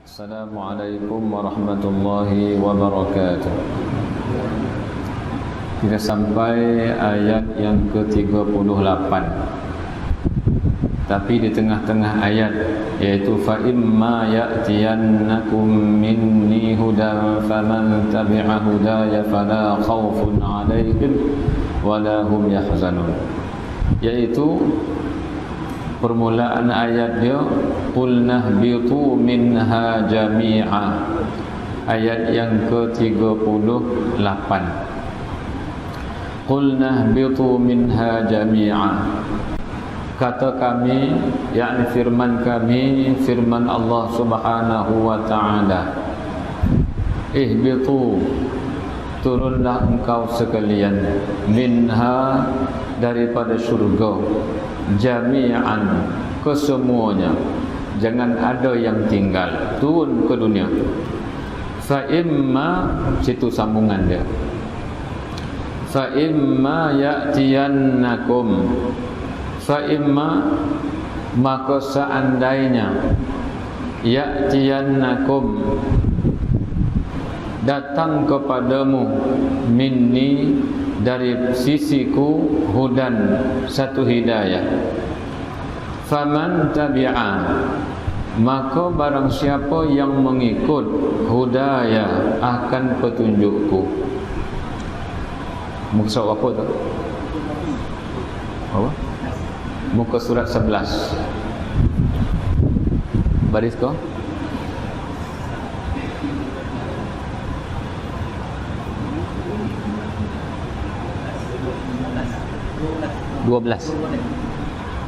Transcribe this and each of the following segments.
Assalamualaikum warahmatullahi wabarakatuh. Kita sampai ayat yang ke-38. Tapi di tengah-tengah ayat, yaitu fa imma ya'tiyannakum minni hudan faman tabi'a hudaya fala khaufun 'alaihim wala hum yahzanun. Yaitu permulaan ayat dia, qul nahbitu minha jami'a, ayat yang ke-38. Qul nahbitu minha jami'a, kata kami, yakni firman kami, firman Allah Subhanahu wa ta'ala, ihbitu, turunlah engkau sekalian, minha, daripada syurga, jami'an, kesemuanya, jangan ada yang tinggal, turun ke dunia. Fa imma, situ sambungan dia, fa imma ya'tiyannakum, fa imma, maka seandainya, ya'tiyannakum, datang kepadamu, minni, dari sisiku, hudan, satu hidayah. Faman tabi'a, maka barang siapa yang mengikut hudaya, akan petunjukku. Muka surat apa tu? Apa? Muka surat 11. Baris kau?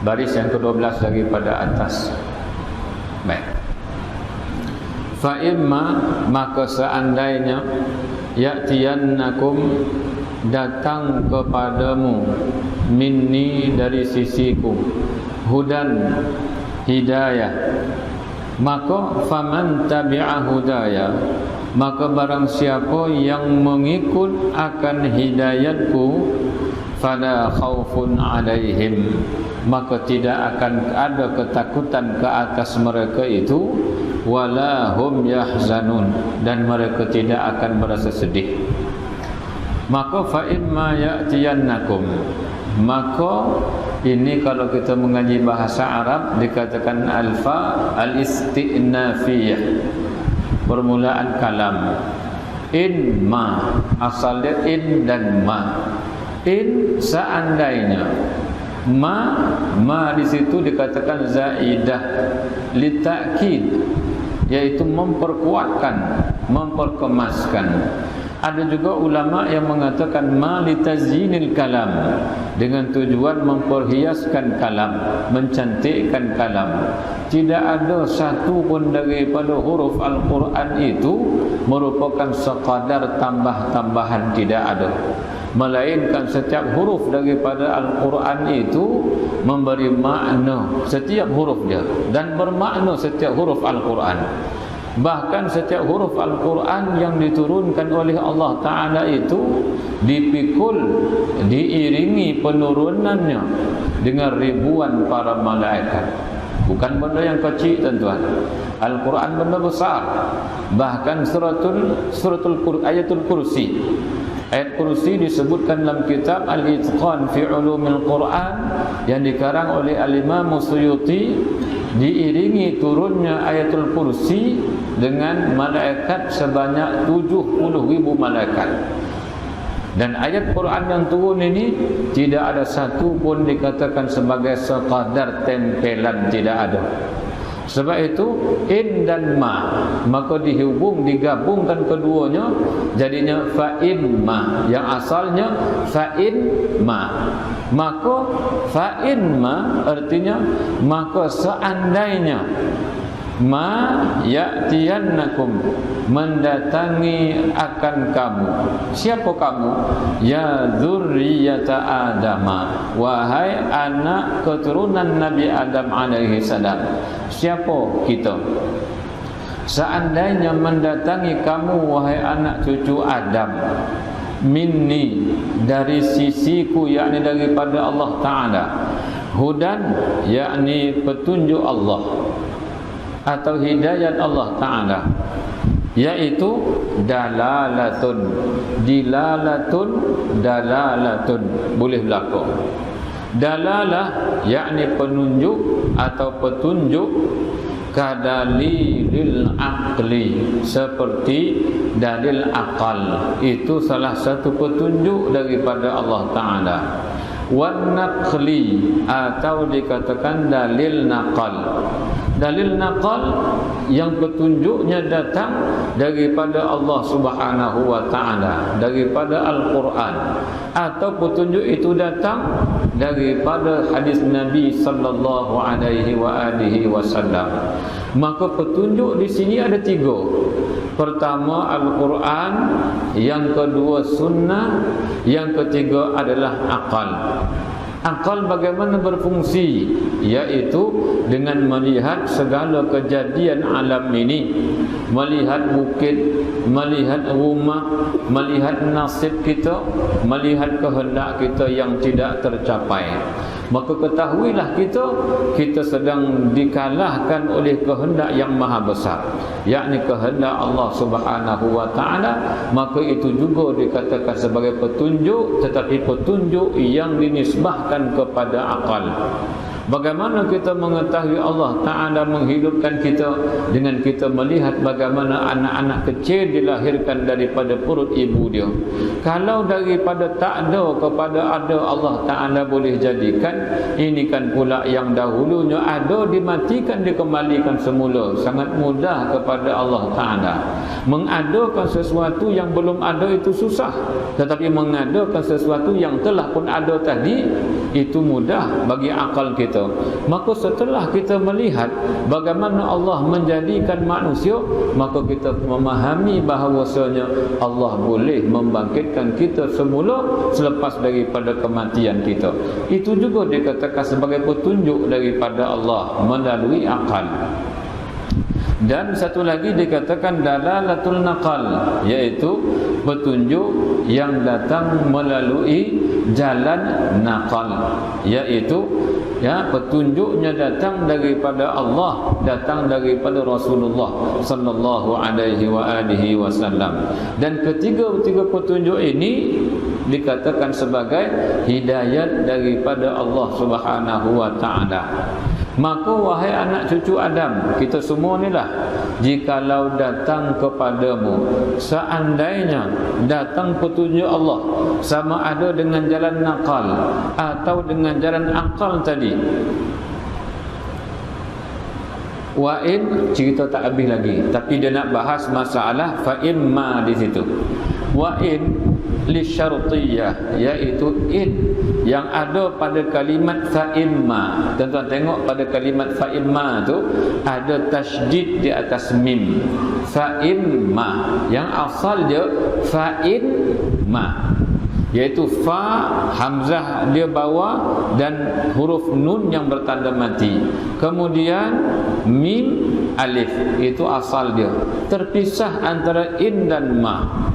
Baris yang ke-12 daripada atas. Baik. Fa imma, maka seandainya, ya'tiyannakum, datang kepadamu, minni, dari sisiku, hudan, hidayah, maka faman tabi'a hudaya, maka barang siapa yang mengikut akan hidayatku, fala khaufun 'alaihim, maka tidak akan ada ketakutan ke atas mereka itu, wala hum yahzanun, dan mereka tidak akan merasa sedih. Maka fa imma ya'tiyannakum, maka ini kalau kita mengaji bahasa Arab dikatakan alfa al-istinafiyah, permulaan kalam. In ma, asalnya in dan ma. In, seandainya. Ma di situ dikatakan zaidah litakid, yaitu memperkuatkan, memperkemaskan. Ada juga ulama yang mengatakan ma litazyinil kalam, dengan tujuan memperhiaskan kalam, mencantikkan kalam. Tidak ada satu pun daripada huruf Al-Quran itu merupakan sekadar tambah-tambahan, tidak ada. Melainkan setiap huruf daripada Al-Quran itu memberi makna, setiap huruf dia, dan bermakna setiap huruf Al-Quran. Bahkan setiap huruf Al-Quran yang diturunkan oleh Allah Ta'ala itu dipikul, diiringi penurunannya dengan ribuan para malaikat. Bukan benda yang kecil, tuan-tuan. Al-Quran benda besar. Bahkan ayatul kursi, ayat kursi disebutkan dalam kitab Al-Itqan fi Ulumil Quran yang dikarang oleh Al-Imam Suyuti, diiringi turunnya ayatul kursi dengan malaikat sebanyak 70,000 malaikat. Dan ayat Quran yang turun ini tidak ada satu pun dikatakan sebagai sekadar tempelan, tidak ada. Sebab itu in dan ma, maka digabungkan keduanya, jadinya fa imma, yang asalnya fa in ma. Maka fa in ma artinya maka seandainya, ma ya'tiyannakum, mendatangi akan kamu. Siapa kamu? Ya dzurriyyata Adama, wahai anak keturunan Nabi Adam alaihi salam. Siapa kita? Seandainya mendatangi kamu, wahai anak cucu Adam, minni, dari sisiku, yakni daripada Allah Ta'ala, hudan, yakni petunjuk Allah, atau hidayat Allah Ta'ala, yaitu dalalatun, dilalatun, dalalatun, boleh berlaku. Dalalah yakni penunjuk atau petunjuk, kadalilil aqli, seperti dalil akal, itu salah satu petunjuk daripada Allah Ta'ala. Wan naqli, atau dikatakan dalil naqal. Dalil naqal yang petunjuknya datang daripada Allah Subhanahu wa Ta'ala, daripada Al-Quran, atau petunjuk itu datang daripada hadis Nabi sallallahu alaihi wasallam. Maka petunjuk di sini ada 3. Pertama Al-Quran, yang kedua sunnah, yang ketiga adalah akal. Akal bagaimana berfungsi, yaitu dengan melihat segala kejadian alam ini, melihat bukit, melihat rumah, melihat nasib kita, melihat kehendak kita yang tidak tercapai. Maka ketahuilah kita sedang dikalahkan oleh kehendak yang maha besar, yakni kehendak Allah Subhanahu wa Ta'ala. Maka itu juga dikatakan sebagai petunjuk, tetapi petunjuk yang dinisbahkan kepada akal. Bagaimana kita mengetahui Allah Ta'ala menghidupkan kita? Dengan kita melihat bagaimana anak-anak kecil dilahirkan daripada perut ibu dia. Kalau daripada tak ada kepada ada, Allah Ta'ala boleh jadikan. Ini kan pula yang dahulunya ada dimatikan, dikembalikan semula. Sangat mudah kepada Allah Ta'ala. Mengadakan sesuatu yang belum ada itu susah, tetapi mengadakan sesuatu yang telah pun ada tadi, itu mudah bagi akal kita. Maka setelah kita melihat bagaimana Allah menjadikan manusia, maka kita memahami bahawasanya Allah boleh membangkitkan kita semula selepas daripada kematian kita. Itu juga dikatakan sebagai petunjuk daripada Allah melalui akal. Dan satu lagi dikatakan dalalatul naqal, yaitu petunjuk yang datang melalui jalan naqal, yaitu petunjuknya datang daripada Allah, datang daripada Rasulullah sallallahu alaihi wasallam. Dan ketiga-tiga petunjuk ini dikatakan sebagai hidayat daripada Allah Subhanahu wa Ta'ala. Maka wahai anak cucu Adam, kita semua ni lah, jikalau datang kepadamu, seandainya datang petunjuk Allah, sama ada dengan jalan nakal atau dengan jalan akal tadi. Wa in, cerita tak habis lagi, tapi dia nak bahas masalah fa imma di situ. Wa in li syartiyah, iaitu in yang ada pada kalimat fa imma. Tuan-tuan tengok pada kalimat fa imma tu ada tasydid di atas mim. Fa imma yang asal dia fa imma, iaitu fa hamzah dia bawah dan huruf nun yang bertanda mati, kemudian mim alif, itu asal dia. Terpisah antara in dan ma,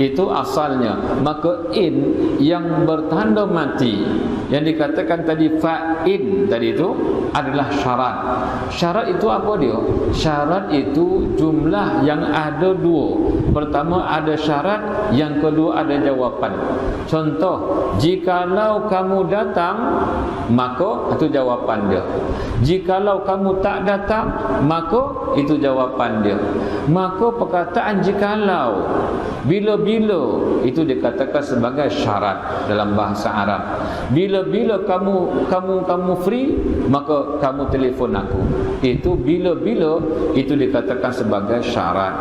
itu asalnya. Maka in yang bertanda mati, yang dikatakan tadi fa'in tadi itu adalah syarat. Syarat itu apa dia? Syarat itu jumlah yang ada 2. Pertama ada syarat, yang kedua ada jawapan. Contoh, jikalau kamu datang, maka itu jawapan dia. Jikalau kamu tak datang, maka itu jawapan dia. Maka perkataan jikalau, bila-bila, itu dikatakan sebagai syarat dalam bahasa Arab. Bila-bila kamu free, maka kamu telefon aku. Itu bila-bila, itu dikatakan sebagai syarat.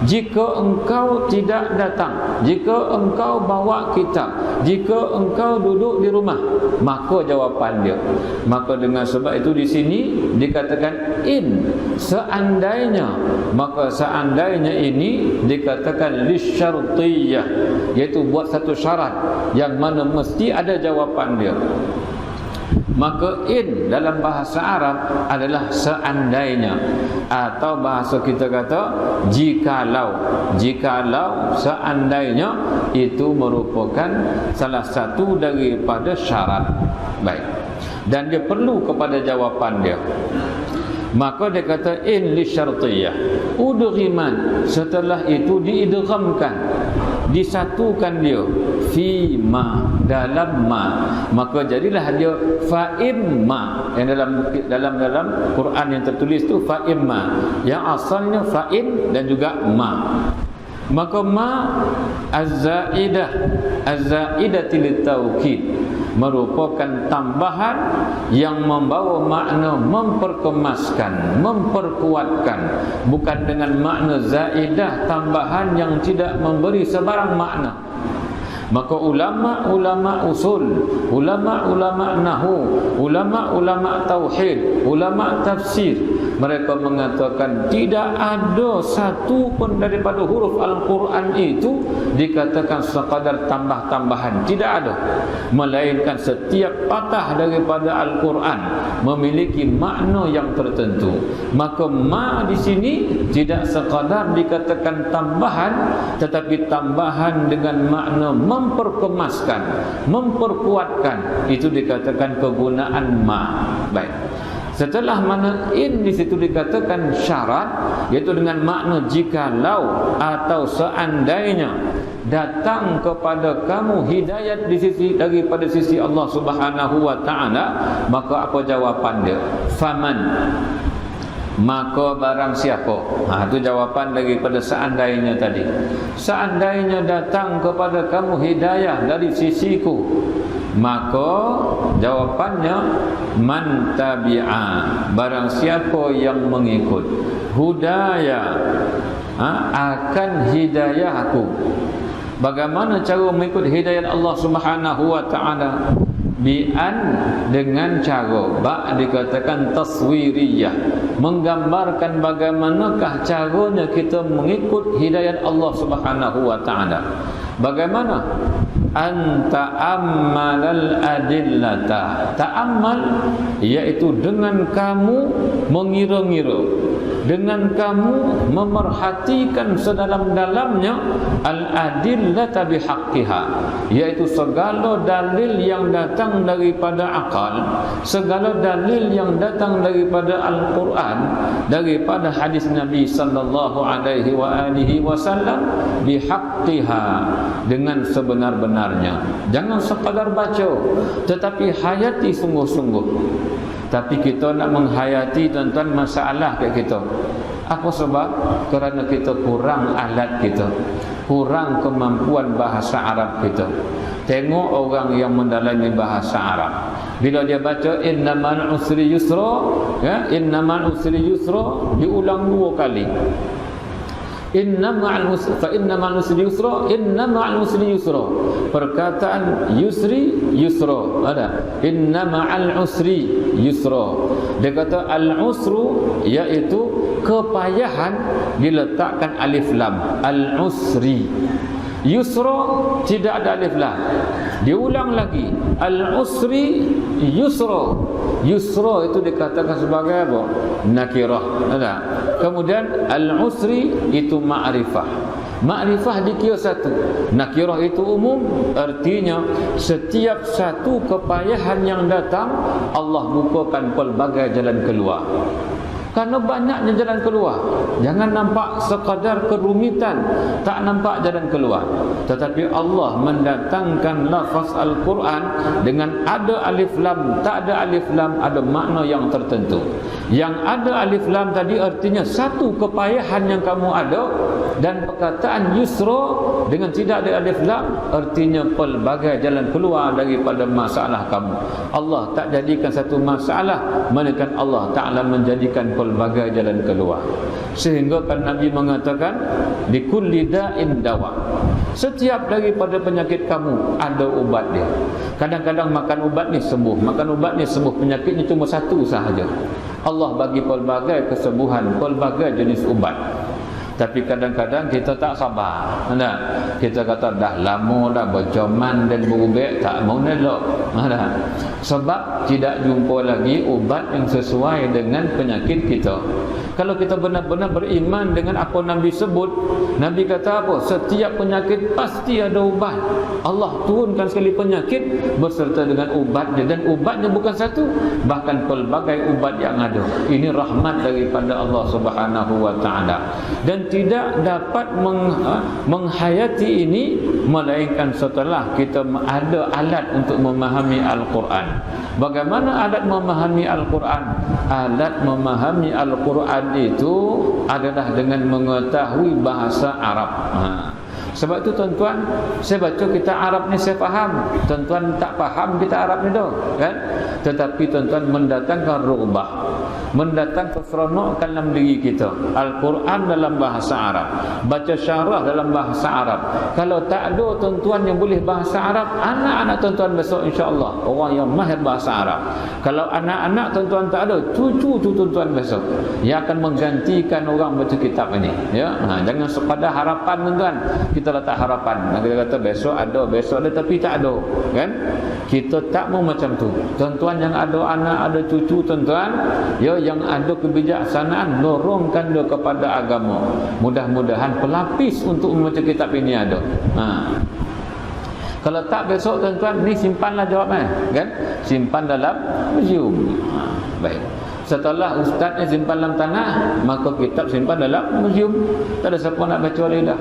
Jika engkau tidak datang, jika engkau bawa kitab, jika engkau duduk di rumah, maka jawapan dia. Maka dengan sebab itu di sini dikatakan in, seandainya. Maka seandainya ini dikatakan lisyartiyah, iaitu buat satu syarat yang mana mesti ada jawapan dia. Maka in dalam bahasa Arab adalah seandainya, atau bahasa kita kata jikalau. Jikalau, seandainya, itu merupakan salah satu daripada syarat. Baik. Dan dia perlu kepada jawapan dia. Maka dia kata in li syartiyah udghiman, setelah itu diidghamkan, disatukan dia fi ma, dalam ma, maka jadilah dia fa imma. Yang dalam Quran yang tertulis tu fa imma, yang asalnya fa in dan juga ma. Maka ma az-zaidah lit-taukid merupakan tambahan yang membawa makna memperkemaskan, memperkuatkan, bukan dengan makna zaidah, tambahan yang tidak memberi sebarang makna. Maka ulama-ulama usul, ulama-ulama nahwu, ulama-ulama tauhid, ulama tafsir, mereka mengatakan tidak ada satu pun daripada huruf Al-Quran itu dikatakan sekadar tambah-tambahan, tidak ada. Melainkan setiap patah daripada Al-Quran memiliki makna yang tertentu. Maka ma di sini tidak sekadar dikatakan tambahan, tetapi tambahan dengan makna memperkemaskan, memperkuatkan, itu dikatakan kegunaan ma. Baik. Setelah mana in di situ dikatakan syarat, iaitu dengan makna jikalau atau seandainya datang kepada kamu hidayat daripada sisi Allah Subhanahu wa taala, maka apa jawapan dia? Faman, maka barang siapa. Itu jawapan daripada seandainya tadi. Seandainya datang kepada kamu hidayah dari sisiku, maka jawapannya man tabi'a, barang siapa yang mengikut hudaya, akan hidayahku. Bagaimana cara mengikut hidayah Allah Subhanahu wa taala? Bi'an, dengan cara ba' dikatakan taswiriyah, menggambarkan bagaimanakah caranya kita mengikut hidayah Allah Subhanahu wa taala. Bagaimana? Anta'ammalal adillata. Ta'ammal iaitu dengan kamu mengira-ngira, dengan kamu memerhatikan sedalam-dalamnya al-adillata bihaqqiha, iaitu segala dalil yang datang daripada akal, segala dalil yang datang daripada Al-Quran, daripada hadis Nabi sallallahu alaihi wasallam, bihaqqiha, dengan sebenar-benarnya. Jangan sekadar baca, tetapi hayati sungguh-sungguh. Tapi kita nak menghayati, tuan-tuan, masalah kat kita. Apa sebab? Kerana kita kurang alat kita, kurang kemampuan bahasa Arab kita. Tengok orang yang mendalami bahasa Arab, bila dia baca innamal usri yusra, ya, innamal usri yusra, diulang 2 kali. Innamal usri, fa innamal usri yusra, innamal usri yusra. Perkataan yusri, yusra ada. Innamal usri yusra. Dia kata al-usru iaitu kepayahan, diletakkan alif lam, al-usri. Yusra tidak ada alif lam. Diulang lagi, al-usri yusra. Yusra itu dikatakan sebagai apa? Nakirah. Ada. Kemudian al-usri itu ma'rifah. Ma'rifah dikira satu, nakirah itu umum, artinya setiap satu kepayahan yang datang Allah bukakan pelbagai jalan keluar. Karena banyaknya jalan keluar. Jangan nampak sekadar kerumitan, tak nampak jalan keluar. Tetapi Allah mendatangkan lafaz Al-Quran dengan ada alif lam, tak ada alif lam, ada makna yang tertentu. Yang ada alif lam tadi artinya satu kepayahan yang kamu ada, dan perkataan yusra dengan tidak ada alif lam artinya pelbagai jalan keluar daripada masalah kamu. Allah tak jadikan satu masalah, melainkan Allah Ta'ala menjadikan pelbagai jalan keluar. Sehingga kan Nabi mengatakan likulli da'in dawa. Setiap daripada penyakit kamu ada ubat dia. Kadang-kadang makan ubat ni sembuh, makan ubat ni sembuh, penyakitnya cuma satu sahaja. Allah bagi pelbagai kesembuhan, pelbagai jenis ubat. Tapi kadang-kadang kita tak sabar. Kita kata dah lama dah berjaman dan berubek, tak mau elok. Sebab tidak jumpa lagi ubat yang sesuai dengan penyakit kita. Kalau kita benar-benar beriman dengan apa Nabi sebut, Nabi kata apa? Setiap penyakit pasti ada ubat. Allah turunkan sekali penyakit berserta dengan ubatnya, dan ubatnya bukan satu, bahkan pelbagai ubat yang ada. Ini rahmat daripada Allah Subhanahu wa taala. Dan tidak dapat menghayati ini melainkan setelah kita ada alat untuk memahami Al-Quran. Bagaimana alat memahami Al-Quran? Alat memahami Al-Quran itu adalah dengan mengetahui bahasa Arab. Sebab itu tuan-tuan, saya baca kita Arab ni saya faham. Tuan-tuan tak faham kita Arab ni dah, kan? Tetapi tuan-tuan mendatangkan rubah, mendatangkan seronok dalam diri kita. Al-Quran dalam bahasa Arab, baca syarah dalam bahasa Arab. Kalau tak ada tuan-tuan yang boleh bahasa Arab, anak-anak tuan-tuan besok insya-Allah orang yang mahir bahasa Arab. Kalau anak-anak tuan-tuan tak ada, cucu tuan-tuan besok yang akan menggantikan orang baca kitab ini, ya. Jangan sekadar harapan tuan-tuan. Kita letak harapan, kita kata besok ada tapi tak ada, kan? Kita tak mau macam tu. Tuan-tuan yang ada anak, ada cucu tuan-tuan, ya, yang ada kebijaksanaan, dorongkan dia kepada agama. Mudah-mudahan pelapis untuk membaca kitab ini ada. Kalau tak besok tuan-tuan, ni simpanlah jawabnya, kan? Simpan dalam museum. Baik. Setelah ustaznya simpan dalam tanah, maka kitab simpan dalam museum. Tak ada siapa nak baca lagi dah.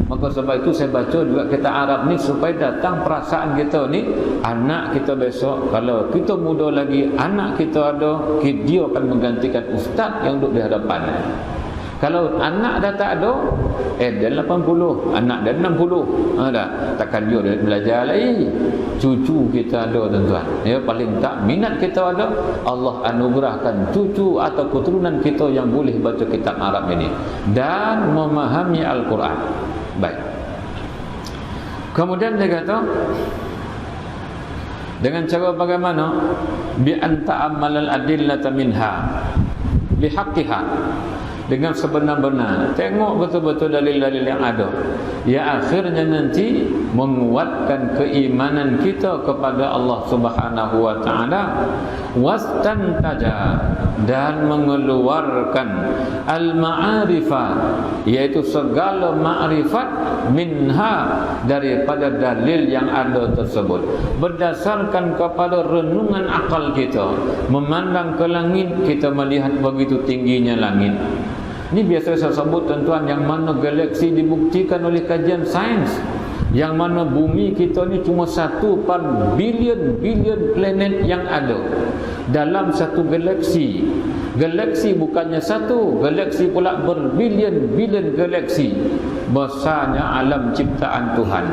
Maka sebab itu saya baca juga kitab Arab ni supaya datang perasaan kita ni, anak kita besok, kalau kita muda lagi, anak kita ada, dia akan menggantikan ustaz yang duduk di hadapan. Kalau anak dah tak ada, dia 80, anak dia 60, dah takkan dia belajar lagi. Cucu kita ada tuan-tuan, ya, paling tak minat kita ada, Allah anugerahkan cucu atau keturunan kita yang boleh baca kitab Arab ini dan memahami Al-Quran. Baik. Kemudian dia kata, dengan cara bagaimana? Bi anta amalal adillata minha bihaqqiha, dengan sebenar-benar tengok betul-betul dalil-dalil yang ada, ya, akhirnya nanti menguatkan keimanan kita kepada Allah Subhanahu wa taala. Wastantaja, dan mengeluarkan al-ma'arifah, yaitu segala ma'rifat, minha, daripada dalil yang ada tersebut, berdasarkan kepada renungan akal kita. Memandang ke langit, kita melihat begitu tingginya langit. Ini biasa saya sebut tuan-tuan, yang mana galaksi dibuktikan oleh kajian sains, yang mana bumi kita ni cuma 1/bilion planet yang ada dalam satu galaksi. Galaksi bukannya satu, galaksi pula berbilion galaksi. Besarnya alam ciptaan Tuhan.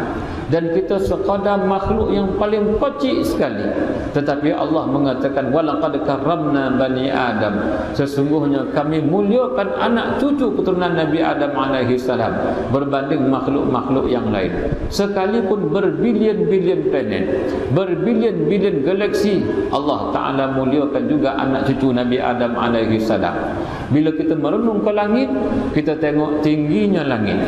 Dan kita sekadar makhluk yang paling kecil sekali. Tetapi Allah mengatakan, walaqad karramna bani Adam, sesungguhnya kami muliakan anak cucu keturunan Nabi Adam alaihi salam berbanding makhluk-makhluk yang lain. Sekalipun berbilion planet, berbilion galaksi, Allah Ta'ala muliakan juga anak cucu Nabi Adam alaihi salam. Bila kita merenung ke langit, kita tengok tingginya langit.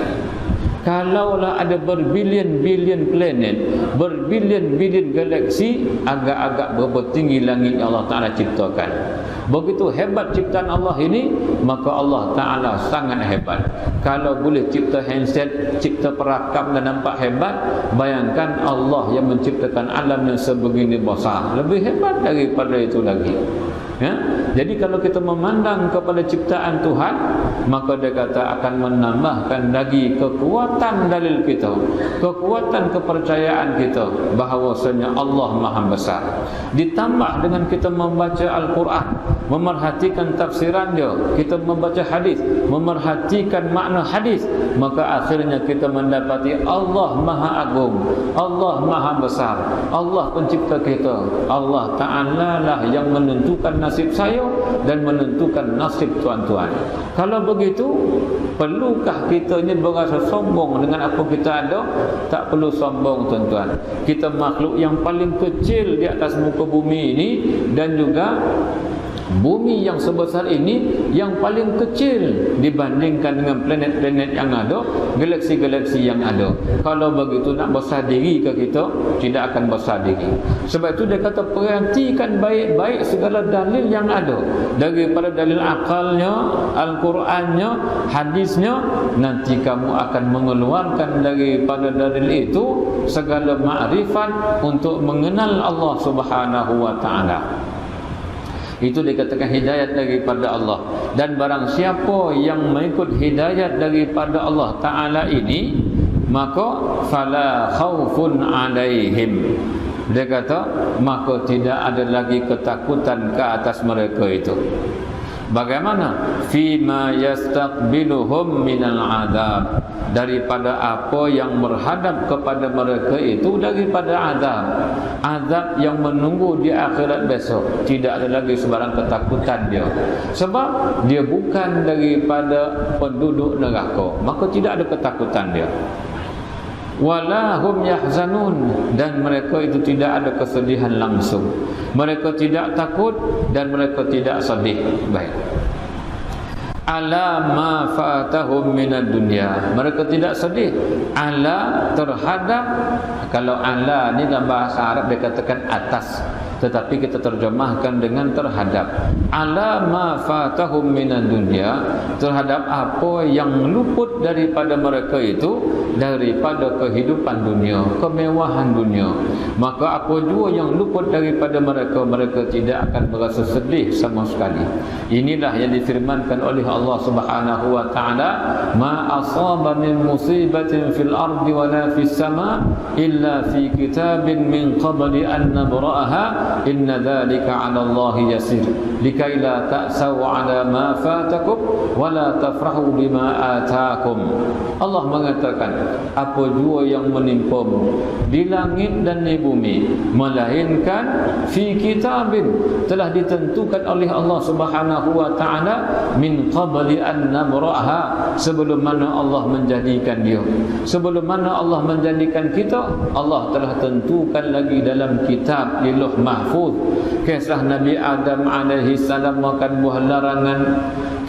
Kalaulah ada berbilion planet, berbilion galaksi, agak-agak berapa tinggi langit yang Allah Ta'ala ciptakan. Begitu hebat ciptaan Allah ini, maka Allah Ta'ala sangat hebat. Kalau boleh cipta handset, cipta perakam dan nampak hebat, bayangkan Allah yang menciptakan alam yang sebegini besar, lebih hebat daripada itu lagi. Ya? Jadi kalau kita memandang kepada ciptaan Tuhan, maka dia kata akan menambahkan lagi kekuatan dalil kita, kekuatan kepercayaan kita bahawasanya Allah Maha Besar. Ditambah dengan kita membaca Al-Quran, memerhatikan tafsiran dia, kita membaca hadis, memerhatikan makna hadis, maka akhirnya kita mendapati Allah Maha Agung, Allah Maha Besar, Allah pencipta kita. Allah Ta'ala lah yang menentukan nasib saya dan menentukan nasib tuan-tuan. Kalau begitu, perlukah kita ini berasa sombong dengan apa kita ada? Tak perlu sombong tuan-tuan. Kita makhluk yang paling kecil di atas muka bumi ini, dan juga bumi yang sebesar ini yang paling kecil dibandingkan dengan planet-planet yang ada, galaksi-galaksi yang ada. Kalau begitu nak besar diri ke kita, tidak akan besar diri. Sebab itu dia kata perhatikan baik-baik segala dalil yang ada, daripada dalil akalnya, Al-Qurannya, hadisnya. Nanti kamu akan mengeluarkan daripada dalil itu segala makrifat untuk mengenal Allah Subhanahu wa ta'ala. Itu dikatakan hidayat daripada Allah. Dan barang siapa yang mengikut hidayat daripada Allah Ta'ala ini, maka fala khaufun alaihim, dia kata maka tidak ada lagi ketakutan ke atas mereka itu. Bagaimana? Fima yastaqbiluhum minal adab, daripada apa yang menghadap kepada mereka itu daripada azab. Azab yang menunggu di akhirat besok. Tidak ada lagi sebarang ketakutan dia. Sebab dia bukan daripada penduduk neraka, maka tidak ada ketakutan dia. Wala hum yahzanun, dan mereka itu tidak ada kesedihan langsung. Mereka tidak takut dan mereka tidak sedih. Baik. Ala ma fatahum minad dunya, mereka tidak sedih ala terhadap, kalau ala ni dalam bahasa Arab dikatakan atas, tetapi kita terjemahkan dengan terhadap. Ala ma fatahum minad dunya, terhadap apa yang luput daripada mereka itu daripada kehidupan dunia, kemewahan dunia. Maka apa jua yang luput daripada mereka, mereka tidak akan merasa sedih sama sekali. Inilah yang difirmankan oleh Allah Subhanahu wa ta'ala, ma asaba min musibatin fil ardi wala fis sama illa fi kitabin min qabli an nabra'aha inna dhalika 'ala Allah yasir likai la ta'saw 'ala ma fatakum wala tafrahu bima atakum. Allah mengatakan apa jua yang menimpamu di langit dan di bumi, melainkan fi kitabin, telah ditentukan oleh Allah Subhanahu wa ta'ala, min qabli an nabra'aha, sebelum mana Allah menjadikan dia, sebelum mana Allah menjadikan kita, Allah telah tentukan lagi dalam kitab di Lauh Mahfuz. Kisah Nabi Adam alaihi salam makan buah larangan,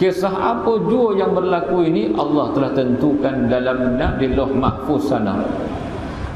kisah apa jua yang berlaku ini Allah telah tentukan dalam di Lauh Mahfuz sana.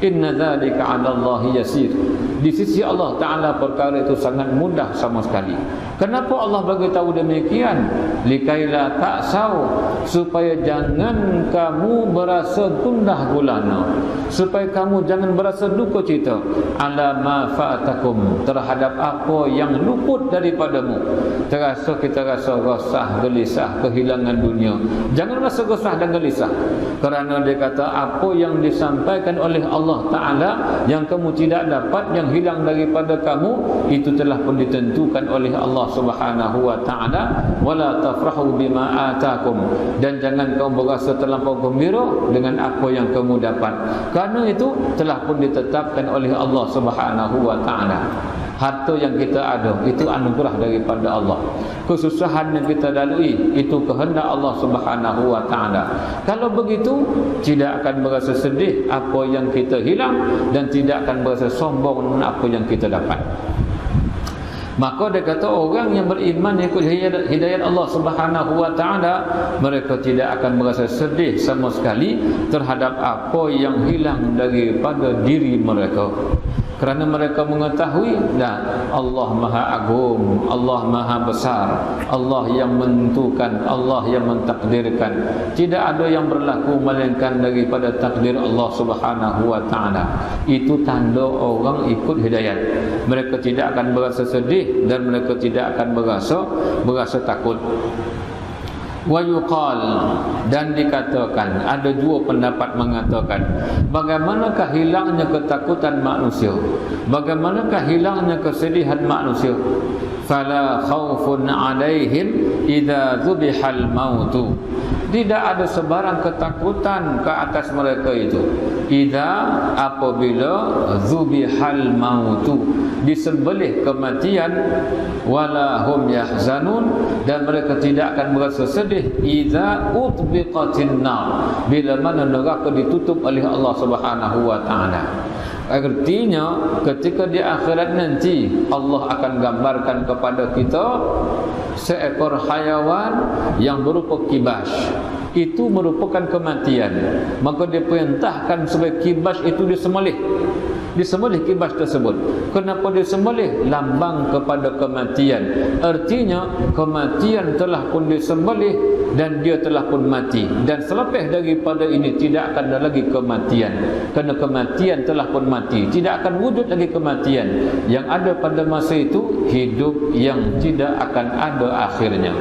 Inna dzalika 'ala Allah yasir, di sisi Allah Ta'ala perkara itu sangat mudah sama sekali. Kenapa Allah beritahu demikian? Likaila ta'sau, supaya jangan kamu berasa gundah gulana, supaya kamu jangan berasa duka cita, ala ma fa'atakum, terhadap apa yang luput daripadamu. Terasa kita rasa resah, gelisah, kehilangan dunia. Jangan rasa resah dan gelisah, kerana dia kata apa yang disampaikan oleh Allah Ta'ala yang kamu tidak dapat, yang hilang daripada kamu, itu telah pun ditentukan oleh Allah Subhanahu wa ta'ala. Wala tafrahu bima atakum, dan jangan kamu berasa terlampau gembira dengan apa yang kamu dapat, kerana itu telah pun ditetapkan oleh Allah Subhanahu wa ta'ala. Harta yang kita ada itu anugerah daripada Allah. Kesusahan yang kita lalui itu kehendak Allah Subhanahu wa ta'ala. Kalau begitu, tidak akan berasa sedih apa yang kita hilang, dan tidak akan berasa sombong dengan apa yang kita dapat. Maka dia kata orang yang beriman ikut hidayat Allah Subhanahu wa ta'ala, mereka tidak akan merasa sedih sama sekali terhadap apa yang hilang daripada diri mereka, kerana mereka mengetahui dah Allah Maha Agung, Allah Maha Besar, Allah yang menentukan, Allah yang mentakdirkan. Tidak ada yang berlaku melainkan daripada takdir Allah Subhanahu wa ta'ala. Itu tanda orang ikut hidayat. Mereka tidak akan berasa sedih dan mereka tidak akan berasa takut. Wa yuqal, dan dikatakan, ada dua pendapat mengatakan, bagaimanakah hilangnya ketakutan manusia, bagaimanakah hilangnya kesedihan manusia. Fala khaufun alaihim idza dzubihal mautu, tidak ada sebarang ketakutan ke atas mereka itu. Idza, apabila, dzubihal mautu, disembelih kematian, wala hum yahzanun, dan mereka tidak akan merasa sedih. Idza utbiqatin nar, bila mana neraka ditutup oleh Allah Subhanahu wa ta'ala. Artinya ketika di akhirat nanti Allah akan gambarkan kepada kita seekor hayawan yang berupa kibas. Itu merupakan kematian. Maka dia perintahkan supaya kibas itu disembelih. Disembelih kibas tersebut. Kenapa disembelih? Lambang kepada kematian. Artinya kematian telah pun disembelih dan dia telah pun mati. Dan selepas daripada ini tidak akan ada lagi kematian. Kerana kematian telah pun mati. Tidak akan wujud lagi kematian. Yang ada pada masa itu hidup yang tidak akan ada akhirnya.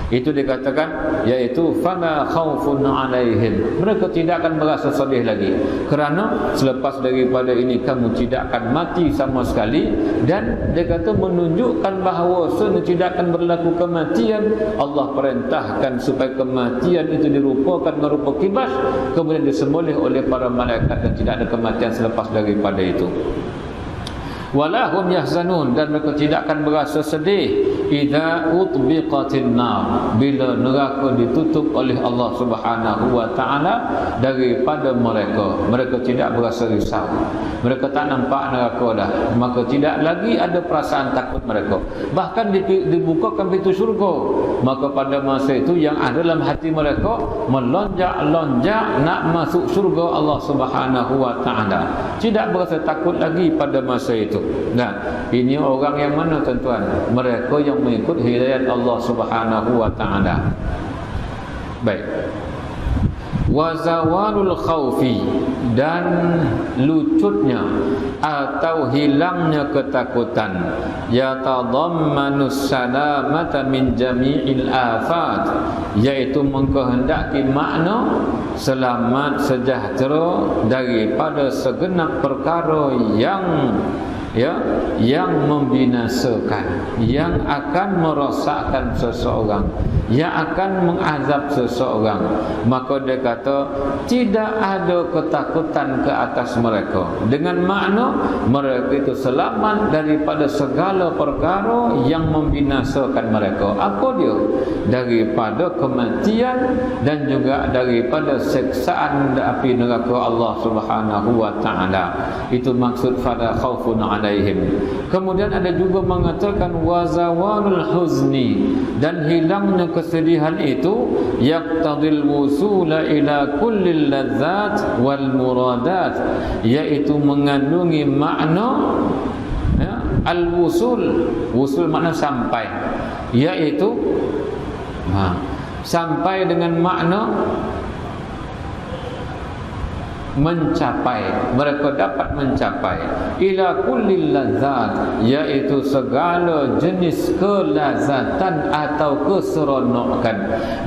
Itu dikatakan, yaitu fala khaufun alaihim. Mereka tidak akan merasa sedih lagi, kerana selepas daripada ini kamu tidak akan mati sama sekali. Dan dia kata menunjukkan bahawa tidak akan berlaku kematian. Allah perintahkan supaya kematian itu dirupakan merupa kibas, kemudian disembelih oleh para malaikat, dan tidak ada kematian selepas daripada itu. Walahum yahzanun, dan mereka tidak akan berasa sedih idza utbiqatin nar, bila neraka ditutup oleh Allah Subhanahu wa taala daripada mereka. Mereka tidak berasa risau. Mereka tak nampak neraka dah, maka tidak lagi ada perasaan takut mereka. Bahkan dibukakan pintu syurga, maka pada masa itu yang ada dalam hati mereka melonjak-lonjak nak masuk syurga Allah Subhanahu wa taala. Tidak berasa takut lagi pada masa itu. Nah, ini orang yang mana tuan-tuan? Mereka yang mengikut hidayat Allah Subhanahu wa taala. Baik. Wa zawalul khaufi, dan lucutnya atau hilangnya ketakutan, yatadammanus salamata min jami'il afat, yaitu mengkehendaki makna selamat sejahtera daripada segenap perkara yang membinasakan, yang akan merosakkan seseorang, yang akan mengazab seseorang. Maka dia kata tidak ada ketakutan ke atas mereka, dengan makna mereka itu selamat daripada segala perkara yang membinasakan mereka. Apa dia? Daripada kematian dan juga daripada siksaan api neraka Allah Subhanahu wa taala. Itu maksud fala khaufun alaihim. Kemudian ada juga mengatakan wazawalul huzni, dan hilangnya kesedihan itu yaqtadil wusula ila kullil ladzat wal muradat, yaitu mengandungi makna al-wusul. Wusul makna sampai, yaitu sampai dengan makna mencapai. Mereka dapat mencapai ila kullil ladzat, yaitu segala jenis kelazatan atau keseronokan.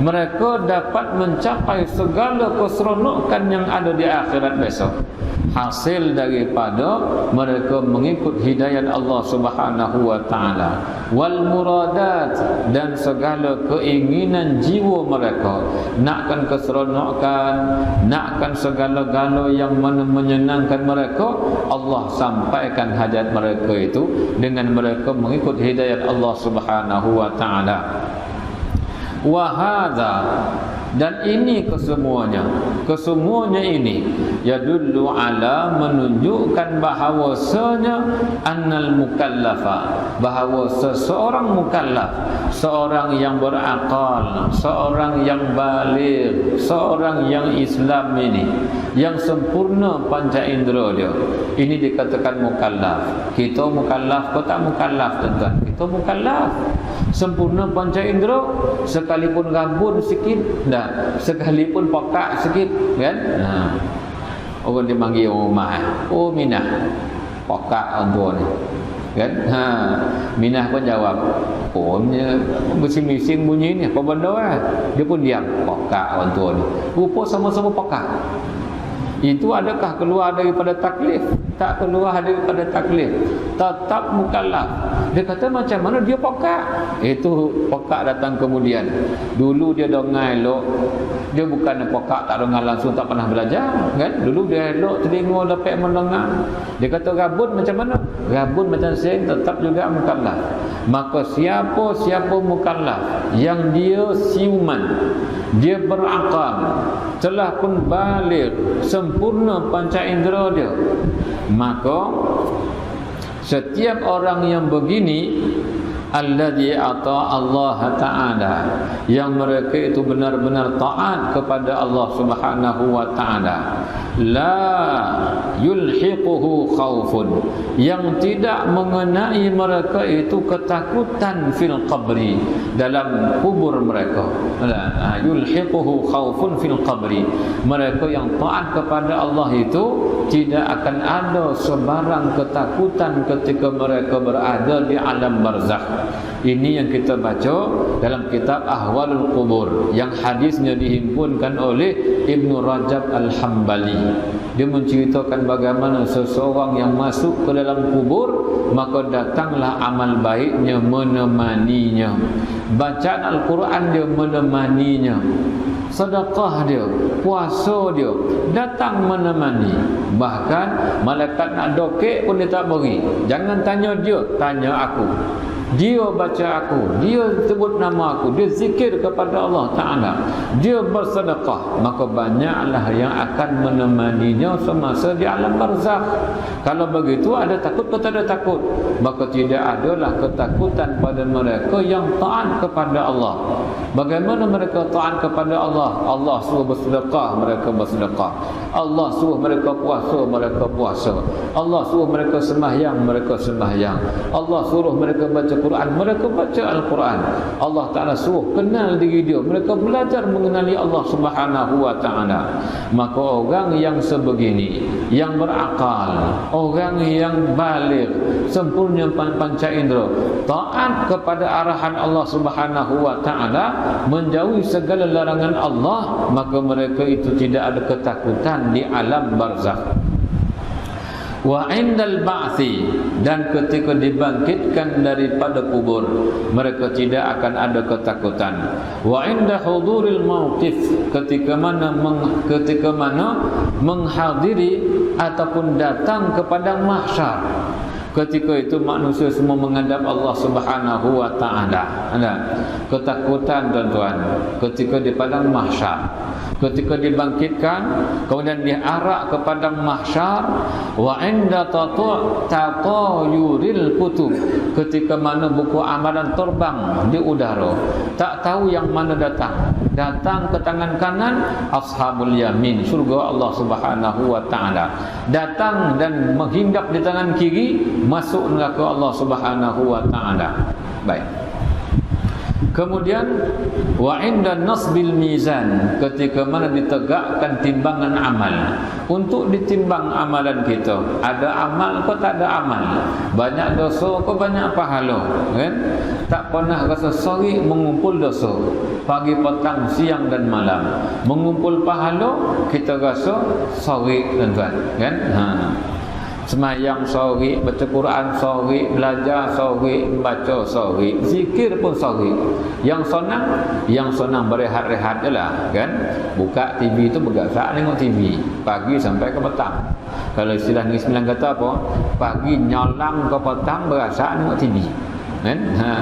Mereka dapat mencapai segala keseronokan yang ada di akhirat besok, hasil daripada mereka mengikut hidayat Allah Subhanahu wa taala. Wal muradat, dan segala keinginan jiwa mereka, nakkan keseronokan, nakkan segala-gala yang menyenangkan mereka, Allah sampaikan hajat mereka itu dengan mereka mengikut hidayat Allah Subhanahu wa taala. Wa hadza, dan ini kesemuanya ini yadullu ala, menunjukkan bahawasanya annal mukallafa, bahawa seseorang mukallaf, seorang yang berakal, seorang yang baligh, seorang yang Islam ini, yang sempurna panca indera dia, ini dikatakan mukallaf. Kita mukallaf, kau tak mukallaf tuan-tuan? Kita mukallaf, sempurna panca indera, sekalipun rambut sikit dah, sekalipun pokak sikit kan. Orang dia panggil rumah, oh Minah, pokak orang tua ni kan. Minah pun jawab, oh bising-bising bunyi ni apa benda lah. Dia pun diam, pokak orang tua ni. Rupa sama-sama pokak. Itu adakah keluar daripada taklif? Tak keluar daripada taklif, tetap mukallaf. Dia kata macam mana dia pokak? Itu pokak datang kemudian. Dulu dia dengar elok, dia bukan pokak tak dengar langsung, tak pernah belajar kan. Dulu dia elok telinga dapat mendengar. Dia kata rabun macam mana? Rabun macam sen, tetap juga mukallaf. Maka siapa mukallaf yang dia siuman, dia berakal, telah pun baligh, sempurna panca indera dia, maka setiap orang yang begini, alladzi ata Allah Ta'ala, yang mereka itu benar-benar taat kepada Allah Subhanahu wa Ta'ala, la yulhiquhu khaufun, yang tidak mengenai mereka itu ketakutan fil qabri, dalam kubur mereka. Yulhiquhu khaufun fil qabri, mereka yang taat kepada Allah itu tidak akan ada sebarang ketakutan ketika mereka berada di alam barzakh. Ini yang kita baca dalam kitab Ahwalul Qubur, yang hadisnya dihimpunkan oleh Ibnu Rajab Al-Hambali. Dia menceritakan bagaimana seseorang yang masuk ke dalam kubur, maka datanglah amal baiknya menemaninya, bacaan Al-Quran dia menemaninya, sedekah dia, puasa dia datang menemani. Bahkan malaikat nak dokek pun dia tak beri. Jangan tanya dia, tanya aku. Dia baca aku, dia sebut nama aku, dia zikir kepada Allah Ta'ala, dia bersedekah, maka banyaklah yang akan menemaninya semasa di alam barzakh. Kalau begitu ada takut atau tak ada takut? Maka tidak adalah ketakutan pada mereka yang taat kepada Allah. Bagaimana mereka taat kepada Allah? Allah suruh bersedekah, mereka bersedekah. Allah suruh mereka puasa, mereka puasa. Allah suruh mereka sembahyang, mereka sembahyang. Allah suruh mereka baca Quran, mereka baca Al-Quran. Allah Ta'ala suruh kenal diri dia, mereka belajar mengenali Allah Subhanahu wa Ta'ala. Maka orang yang sebegini, yang berakal, orang yang baligh, sempurna panca indera, taat kepada arahan Allah Subhanahu wa Ta'ala, menjauhi segala larangan Allah, maka mereka itu tidak ada ketakutan di alam barzakh. Wa indal ba'thi, dan ketika dibangkitkan daripada kubur, mereka tidak akan ada ketakutan. Wa inda huduril mauqif, ketika mana menghadiri ataupun datang ke padang mahsyar. Ketika itu manusia semua menghadap Allah Subhanahu wa Ta'ala. Ada ketakutan tuan-tuan ketika di padang mahsyar, ketika dibangkitkan kemudian diarak ke padang mahsyar. Wa inda tatayuril kutub, ketika mana buku amalan terbang di udara, tak tahu yang mana datang ke tangan kanan, ashabul yamin, surga Allah Subhanahu wa Ta'ala. Datang dan menghindap di tangan kiri, masuk neraka Allah Subhanahu wa Ta'ala. Baik. Kemudian wa inda nasbil mizan, ketika mana ditegakkan timbangan amal, untuk ditimbang amalan kita. Ada amal ke tak ada amal, banyak dosa ke banyak pahala, kan? Tak pernah rasa sorry mengumpul dosa, pagi petang siang dan malam mengumpul pahala, kita rasa sorry tuan-tuan, kan? Semayang sorry, baca Quran sorry, belajar sorry, baca sorry, zikir pun sorry. Yang senang berehat-rehat je lah, kan? Buka TV tu bergasak tengok TV pagi sampai ke petang. Kalau istilah Negeri Sembilan kata apa? Pagi nyolang ke petang berasak tengok TV, kan?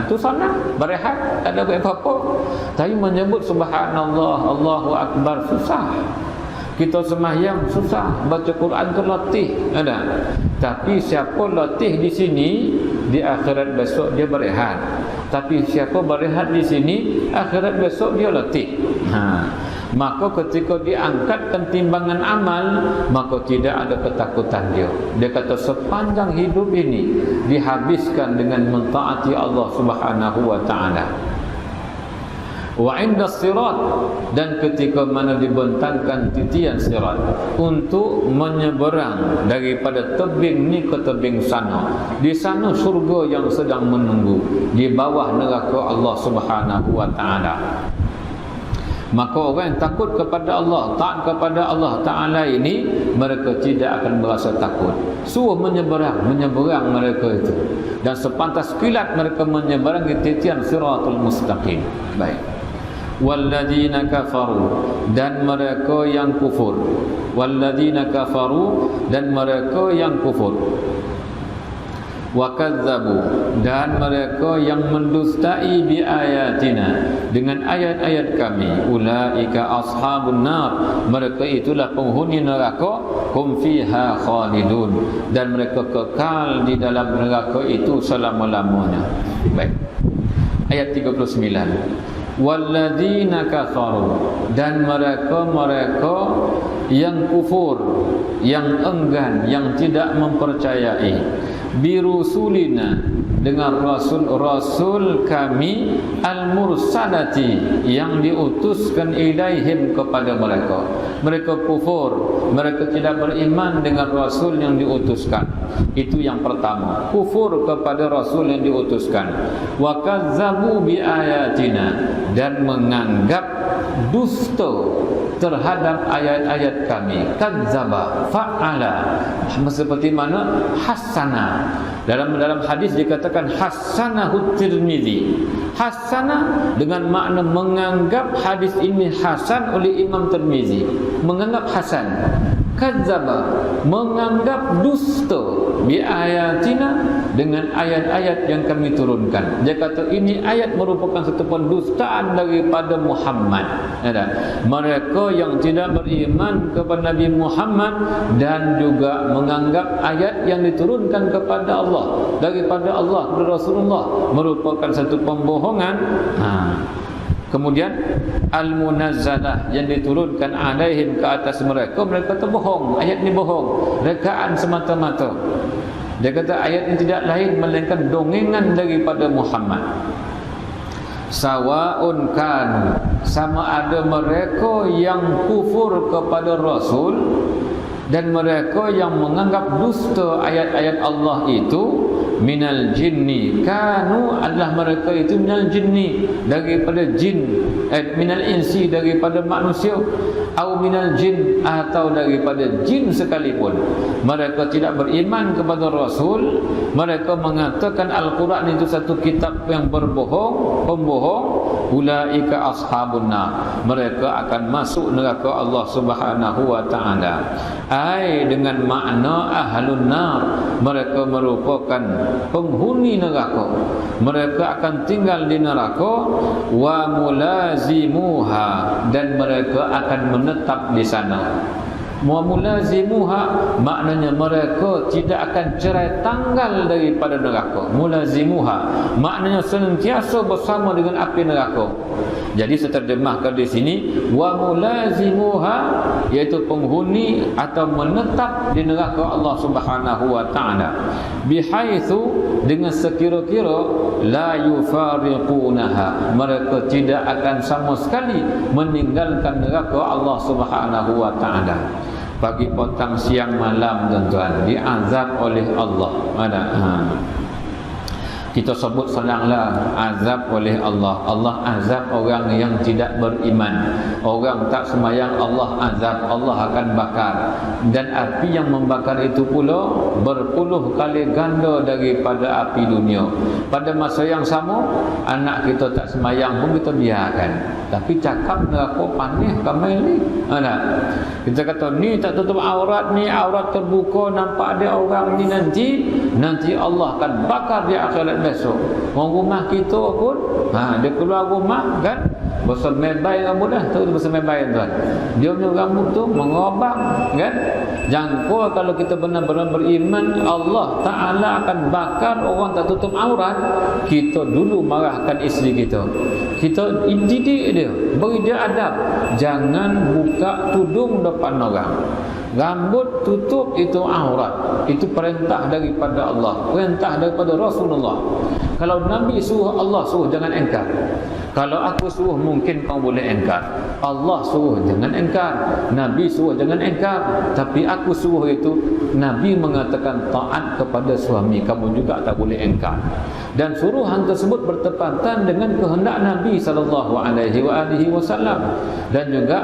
Tu senang berehat, tak ada apa-apa. Tapi menyebut subhanallah, Allahu akbar susah. Kita sembahyang susah, baca Quran tu latih, ada. Tapi siapa latih di sini, di akhirat besok dia berehat. Tapi siapa berehat di sini, akhirat besok dia latih. Maka ketika diangkatkan timbangan amal, maka tidak ada ketakutan dia. Dia kata sepanjang hidup ini dihabiskan dengan mentaati Allah Subhanahu wa Ta'ala. Wa inda sirat, dan ketika mana dibentangkan titian sirat untuk menyeberang daripada tebing ni ke tebing sana. Di sana syurga yang sedang menunggu, di bawah neraka Allah Subhanahu wa Ta'ala. Maka orang yang takut kepada Allah, taat kepada Allah Ta'ala ini, mereka tidak akan berasa takut. Suruh menyeberang mereka itu, dan sepantas kilat mereka menyeberang di titian siratul mustaqim. Baik. Walladzina kafaru, dan mereka yang kufur. Walladzina kafaru, dan mereka yang kufur. wa kadzabu, dan mereka yang mendustai bi ayatina, dengan ayat-ayat kami, ulaika ashabun nar, mereka itulah penghuni neraka, hum fiha khalidun, dan mereka kekal di dalam neraka itu selama-lamanya. Baik. Ayat 39. Walladzina kafaru, dan mereka yang kufur, yang enggan, yang tidak mempercayai, birusulina, dengan rasul-rasul kami, al-mursalati, yang diutuskan ilaihim kepada mereka. Mereka kufur, mereka tidak beriman dengan rasul yang diutuskan. Itu yang pertama, kufur kepada rasul yang diutuskan. Wa kazzabu bi ayatina, dan menganggap dusta terhadap ayat-ayat kami. Kadzaba, fa'ala, seperti mana hasana. Dalam hadis dikatakan hasanahu Tirmizi. Hasana dengan makna menganggap hadis ini hasan oleh Imam Tirmizi, menganggap hasan. Kadzaba, menganggap dusta, bi ayatina, dengan ayat-ayat yang kami turunkan. Dia kata ini ayat merupakan satu pendustaan daripada Muhammad. Mereka yang tidak beriman kepada Nabi Muhammad dan juga menganggap ayat yang diturunkan kepada Allah, daripada Allah kepada Rasulullah, merupakan satu pembohongan. Kemudian al-munazzalah, yang diturunkan alaihim, ke atas mereka, mereka kata bohong, ayat ini bohong, rekaan semata-mata. Dia kata ayat ini tidak lain melainkan dongengan daripada Muhammad. Sawaun kanu, sama ada mereka yang kufur kepada Rasul dan mereka yang menganggap dusta ayat-ayat Allah itu, minal jinni, kanu adalah mereka itu minal jinni, daripada jin, minal insi, daripada manusia, atau minal jin, atau daripada jin sekalipun. Mereka tidak beriman kepada Rasul, mereka mengatakan Al-Quran itu satu kitab yang berbohong, pembohong. Ulaika ashabun nar, mereka akan masuk neraka Allah Subhanahu wa taala. Ai, dengan makna ahlun nar, mereka merupakan penghuni neraka, mereka akan tinggal di neraka. Wa mulazimuha, dan mereka akan menetap di sana. Wa mulazimuha, maknanya mereka tidak akan cerai tanggal daripada neraka. Mulazimuha maknanya senantiasa bersama dengan api neraka. Jadi terjemahkan di sini wa mulazimuha, iaitu penghuni atau menetap di neraka Allah Subhanahu wa taala. Bihaitsu, dengan sekira-kira, la yufariqunaha, mereka tidak akan sama sekali meninggalkan neraka Allah Subhanahu wa taala. Pagi, petang, siang, malam, tuan-tuan, diazab oleh Allah. Kita sebut senanglah azab oleh Allah. Allah azab orang yang tidak beriman. Orang tak semayang Allah azab, Allah akan bakar. Dan api yang membakar itu pula berpuluh kali ganda daripada api dunia. Pada masa yang sama, anak kita tak semayang pun kita biarkan. Tapi cakap neraka panih kamai ni. Kita kata ni tak tutup aurat, ni aurat terbuka, nampak ada orang ni, nanti Allah akan bakar di akhirat besok. Orang rumah kita pun dia keluar rumah kan, bersemebai rambut dah, tahu bersemebai tuan. Dia punya rambut tu mengobang kan. Jangka kalau kita benar-benar beriman, Allah Ta'ala akan bakar orang tak tutup aurat. Kita dulu marahkan isteri kita, kita didik dia, beri dia adab, jangan buka tudung depan orang. Rambut tutup itu aurat. Itu perintah daripada Allah, perintah daripada Rasulullah. Kalau Nabi suruh, Allah suruh, jangan engkar. Kalau aku suruh mungkin kau boleh engkar. Allah suruh jangan engkar, Nabi suruh jangan engkar. Tapi aku suruh itu, Nabi mengatakan taat kepada suami, kamu juga tak boleh engkar. Dan suruhan tersebut bertepatan dengan kehendak Nabi SAW, dan juga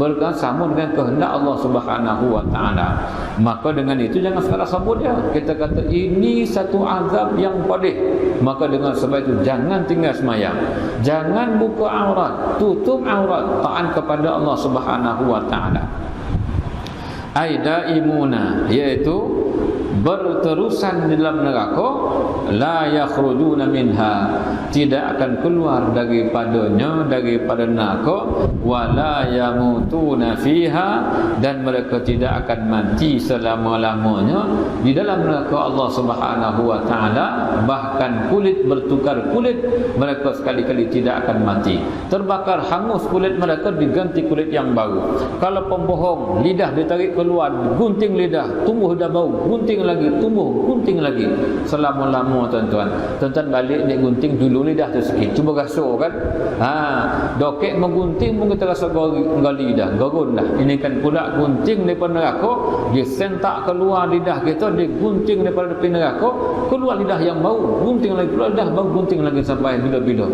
bersama dengan kehendak Allah Subhanahu wa taala. Maka dengan itu jangan sekadar sebut dia, kita kata ini satu azab yang pedih. Maka dengan sebab itu jangan tinggal semayang, jangan buka aurat, tutup aurat, taat kepada Allah Subhanahu wa taala. Aidaimuna, iaitu berterusan di dalam neraka, la yakhrujuna minha, tidak akan keluar daripadanya, daripada neraka, wala yamutuna fiha, dan mereka tidak akan mati selama-lamanya di dalam neraka Allah Subhanahu wa taala. Bahkan kulit bertukar kulit, mereka sekali-kali tidak akan mati. Terbakar hangus kulit mereka, diganti kulit yang baru. Kalau pembohong, lidah ditarik keluar, gunting lidah, tumbuh dah bau, gunting lagi, tumbuh, gunting lagi, selama-lama tuan-tuan. Tuan-tuan balik ni gunting dulu lidah tu sikit, cuba rasa kan. Dokek menggunting pun kita rasa gali dah, garun dah. Ini kan pula gunting daripada neraka, dia sentak keluar lidah kita, dia gunting daripada tepi neraka, keluar lidah yang bau, gunting lagi, keluar lidah bau, gunting lagi sampai bila-bila.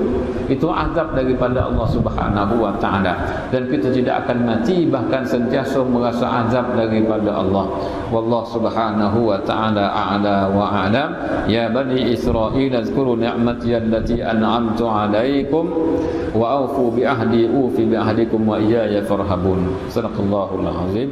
Itu azab daripada Allah Subhanahu wa taala, dan kita tidak akan mati, bahkan sentiasa merasa azab daripada Allah. Wallahu Subhanahu wa taala a'la wa a'lam. Ya bani Israil, azkuru ni'mati allati an'amtu 'alaikum wa aufu bi ahdi ufi bi ahdikum wa iyaya farhabun. Sadaqallahul azim.